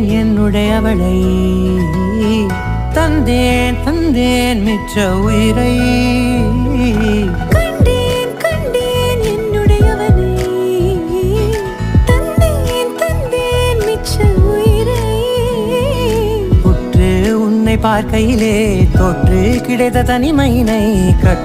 கண்டேன் என்னுடையவளை, தந்தேன் தந்தேன் மிச்ச உயிரை. கண்டேன் கண்டேன் என்னுடையவனை, தந்தேன் தந்தேன் மிச்ச உயிரை. உற்று உன்னை பார்க்கையிலே தொற்று கிடைத்த தனிமையினை கற்று